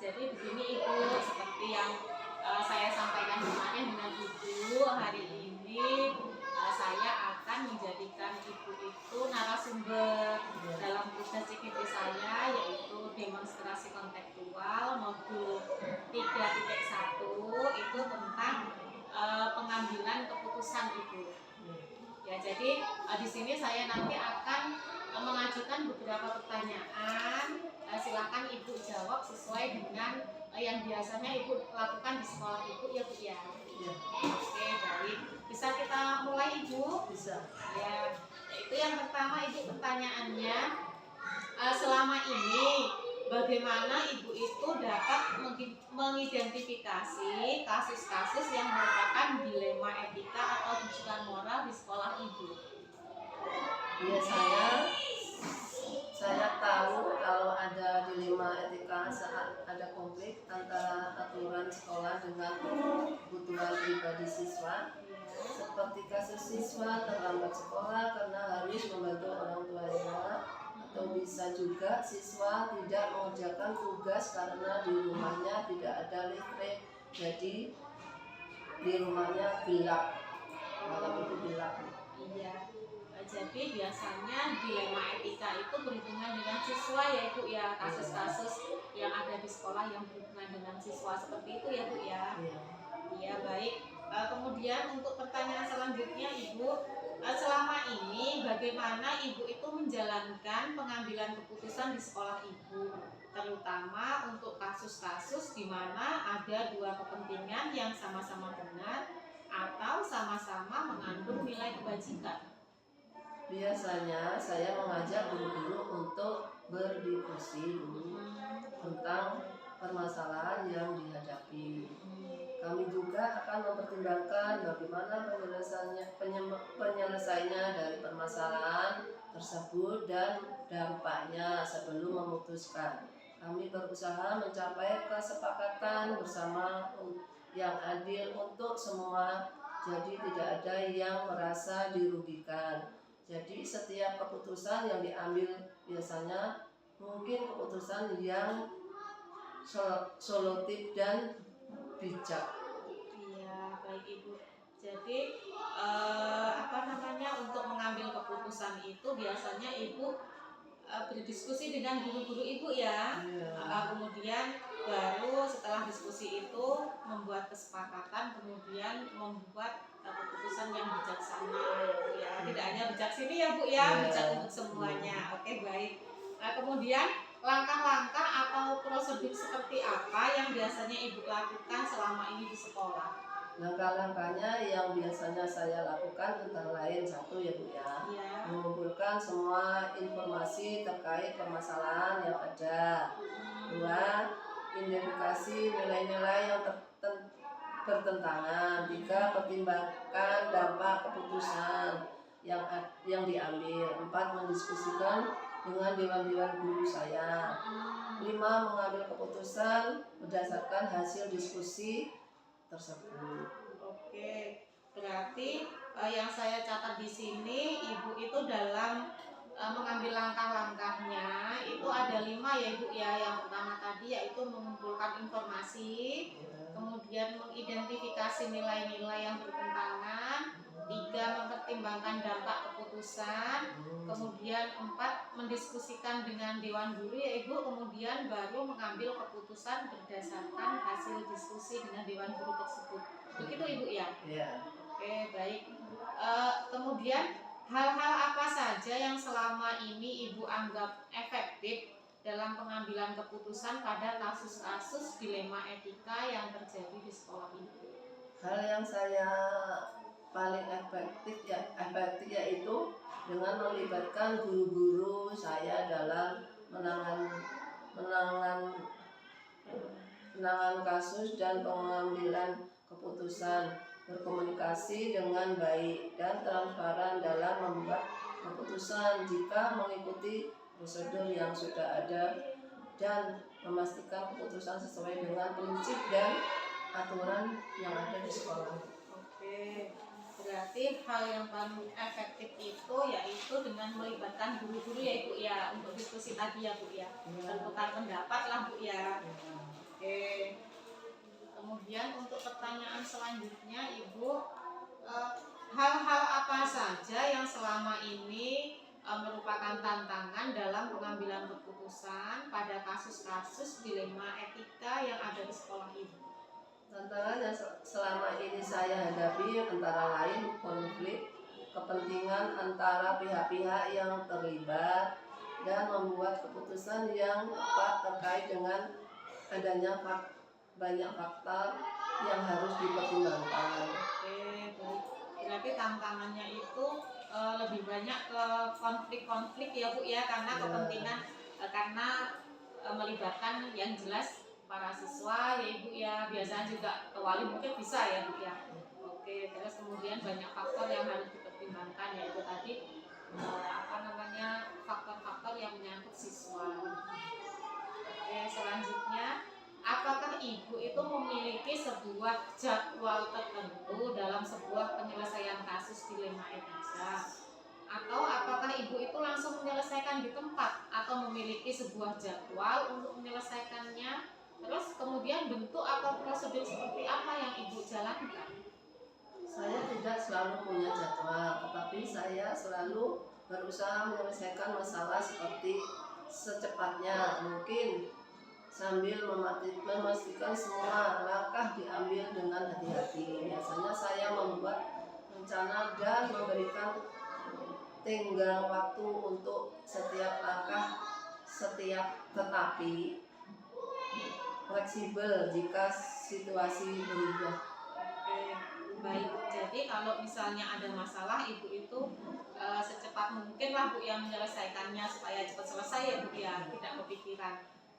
Jadi begini Ibu, seperti yang saya sampaikan kemarin dengan Ibu, hari ini saya akan menjadikan Ibu itu narasumber dalam proses CPT saya, yaitu demonstrasi kontekstual modul 3.1 itu tentang pengambilan keputusan Ibu. Ya, jadi di sini saya nanti akan mengajukan beberapa pertanyaan. Silakan Ibu jawab sesuai dengan yang biasanya Ibu lakukan di sekolah Ibu ya Bu ya. Oke, baik. Bisa kita mulai Ibu? Bisa. Ya, itu yang pertama Ibu pertanyaannya, selama ini bagaimana Ibu itu dapat mengidentifikasi kasus-kasus yang merupakan dilema etika atau rujukan moral di sekolah Ibu? Biasanya saya tahu kalau ada dilema etika saat ada konflik antara aturan sekolah dengan kebutuhan pribadi siswa. Seperti kasus siswa terlambat sekolah karena harus membantu orang tuanya, atau bisa juga siswa tidak mengerjakan tugas karena di rumahnya tidak ada listrik, jadi di rumahnya gelap, malam itu gelap. Iya. Jadi biasanya dilema etika itu berhubungan dengan siswa ya Bu ya, kasus-kasus yang ada di sekolah yang berhubungan dengan siswa seperti itu ya Bu ya. Iya, baik. Kemudian untuk pertanyaan selanjutnya Ibu, selama ini bagaimana Ibu itu menjalankan pengambilan keputusan di sekolah Ibu, terutama untuk kasus-kasus di mana ada dua kepentingan yang sama-sama benar atau sama-sama mengandung nilai kebajikan? Biasanya saya mengajak guru-guru untuk berdiskusi dulu tentang permasalahan yang dihadapi. Kami juga akan mempertimbangkan bagaimana penyelesaiannya dari permasalahan tersebut dan dampaknya sebelum memutuskan. Kami berusaha mencapai kesepakatan bersama yang adil untuk semua, jadi tidak ada yang merasa dirugikan. Jadi setiap keputusan yang diambil biasanya mungkin keputusan yang solutif dan bijak. Iya, baik Ibu. Jadi untuk mengambil keputusan itu biasanya Ibu berdiskusi dengan guru-guru Ibu ya. Kemudian baru setelah diskusi itu membuat kesepakatan, kemudian membuat keputusan yang bijaksana ya Bu ya. Tidak hanya bijak sini ya Bu ya, bijak untuk semuanya. Oke, baik. Kemudian langkah-langkah atau prosedur seperti apa yang biasanya Ibu lakukan selama ini di sekolah? Langkah-langkahnya yang biasanya saya lakukan antara lain, satu ya Bu ya, mengumpulkan semua informasi terkait permasalahan yang ada. Dua, identifikasi nilai-nilai yang bertentangan. Tiga, pertimbangkan dampak keputusan yang diambil. Empat, mendiskusikan dengan dewan-dewan guru saya. Lima, mengambil keputusan berdasarkan hasil diskusi tersebut. Oke, berarti yang saya catat di sini Ibu itu dalam mengambil langkah-langkahnya itu ada 5 ya Ibu ya. Yang pertama tadi yaitu mengumpulkan informasi, kemudian mengidentifikasi nilai-nilai yang bertentangan, 3 mempertimbangkan dampak keputusan, kemudian 4 mendiskusikan dengan dewan guru ya Ibu, kemudian baru mengambil keputusan berdasarkan hasil diskusi dengan dewan guru tersebut. Begitu Ibu ya? Iya. Oke, baik. Kemudian hal-hal apa saja yang selama ini Ibu anggap efektif dalam pengambilan keputusan pada kasus-kasus dilema etika yang terjadi di sekolah Ibu? Hal yang saya paling efektif yaitu dengan melibatkan guru-guru saya dalam menangan kasus dan pengambilan keputusan, berkomunikasi dengan baik dan transparan dalam membuat keputusan jika mengikuti prosedur yang sudah ada dan memastikan keputusan sesuai dengan prinsip dan aturan yang ada di sekolah. Oke, berarti hal yang paling efektif itu yaitu dengan melibatkan guru-guru ya Ibu ya, untuk diskusi tadi ya Bu ya, bertukar pendapat lah Bu ya. Oke, selanjutnya Ibu, hal-hal apa saja yang selama ini merupakan tantangan dalam pengambilan keputusan pada kasus-kasus dilema etika yang ada di sekolah Ibu? Tantangan yang selama ini saya hadapi antara lain konflik kepentingan antara pihak-pihak yang terlibat dan membuat keputusan yang tepat terkait dengan adanya banyak faktor yang harus dipertimbangkan. Oke, baik. Berarti tantangannya itu lebih banyak ke konflik-konflik ya Bu ya, karena Ya. kepentingan karena melibatkan yang jelas para siswa ya Ibu ya, biasanya juga wali mungkin bisa ya Bu ya. Oke, terus kemudian banyak faktor yang harus dipertimbangkan yaitu tadi faktor-faktor yang menyangkut siswa. Oke, selanjutnya apakah Ibu itu memiliki sebuah jadwal tertentu dalam sebuah penyelesaian kasus dilema etika? Atau apakah Ibu itu langsung menyelesaikan di tempat atau memiliki sebuah jadwal untuk menyelesaikannya? Terus kemudian bentuk atau prosedur seperti apa yang Ibu jalankan? Saya tidak selalu punya jadwal, tetapi saya selalu berusaha menyelesaikan masalah seperti secepatnya mungkin sambil memastikan semua langkah diambil dengan hati-hati. Biasanya saya membuat rencana dan memberikan tenggang waktu untuk setiap langkah, tetapi fleksibel jika situasi berubah. Oke, baik. Jadi kalau misalnya ada masalah, Ibu itu secepat mungkin lah Bu yang menyelesaikannya supaya cepat selesai ya Bu ya, tidak kepikiran.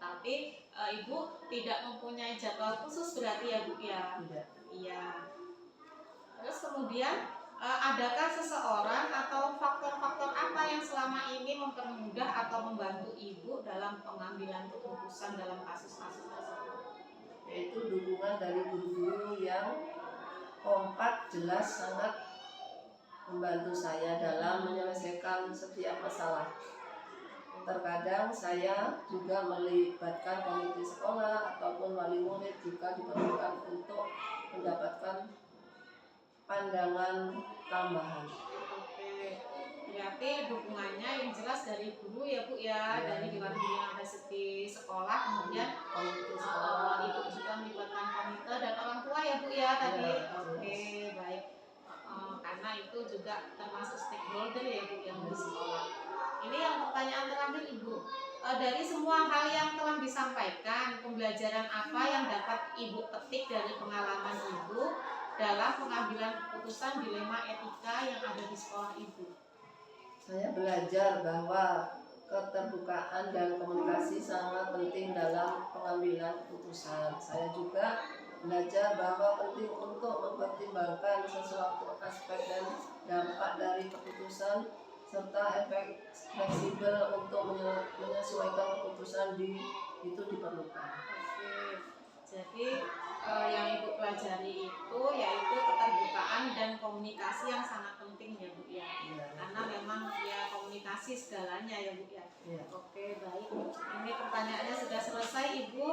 Tapi Ibu tidak mempunyai jadwal khusus berarti ya Bu ya? Tidak. Iya. Terus kemudian adakah seseorang atau faktor-faktor apa yang selama ini mempermudah atau membantu Ibu dalam pengambilan keputusan dalam kasus-kasus tersebut? Yaitu dukungan dari guru-guru yang kompak, jelas, sangat membantu saya dalam menyelesaikan setiap masalah. Terkadang saya juga melibatkan komite sekolah ataupun wali murid jika diperlukan untuk mendapatkan pandangan tambahan. Oke, berarti dukungannya yang jelas dari guru ya Bu ya, dari dewan guru yang ada di sekolah, kemudian Komite sekolah. Ibu juga melibatkan komite dan orang tua ya Bu ya tadi. Ya, Oke, baik. Karena itu juga termasuk stakeholder ya Bu yang di sekolah. Ini yang pertanyaan terakhir Ibu. Dari semua hal yang telah disampaikan, pembelajaran apa yang dapat Ibu petik dari pengalaman Ibu dalam pengambilan keputusan dilema etika yang ada di sekolah Ibu? Saya belajar bahwa keterbukaan dan komunikasi sangat penting dalam pengambilan keputusan. Saya juga belajar bahwa penting untuk mempertimbangkan sesuatu aspek dan dampak dari keputusan serta efek fleksibel untuk menyesuaikan keputusan itu diperlukan. Oke, jadi yang Ibu pelajari itu yaitu keterbukaan dan komunikasi yang sangat penting ya Bu ya. Karena memang ya komunikasi segalanya ya Bu ya. Oke, baik. Ini pertanyaannya sudah selesai Ibu.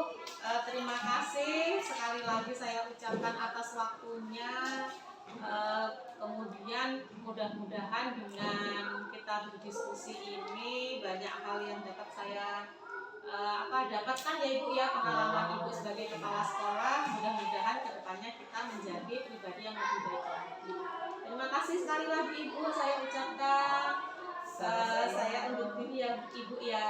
Terima kasih sekali lagi saya ucapkan atas waktunya. Kemudian mudah-mudahan dengan kita berdiskusi ini banyak hal yang dapat saya dapatkan ya Ibu ya, pengalaman Ibu sebagai kepala sekolah. Mudah-mudahan kedepannya kita menjadi pribadi yang lebih baik lagi. Terima kasih sekali lagi Ibu saya ucapkan. Saya undur diri ya Ibu ya.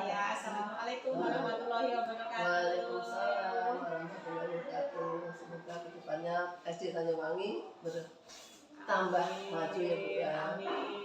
Ya, assalamualaikum warahmatullahi wabarakatuh. Waalaikumsalam warahmatullahi wabarakatuh. Semoga kedepannya SD Tanjungwangi bertambah maju ya Bu ya. Amin.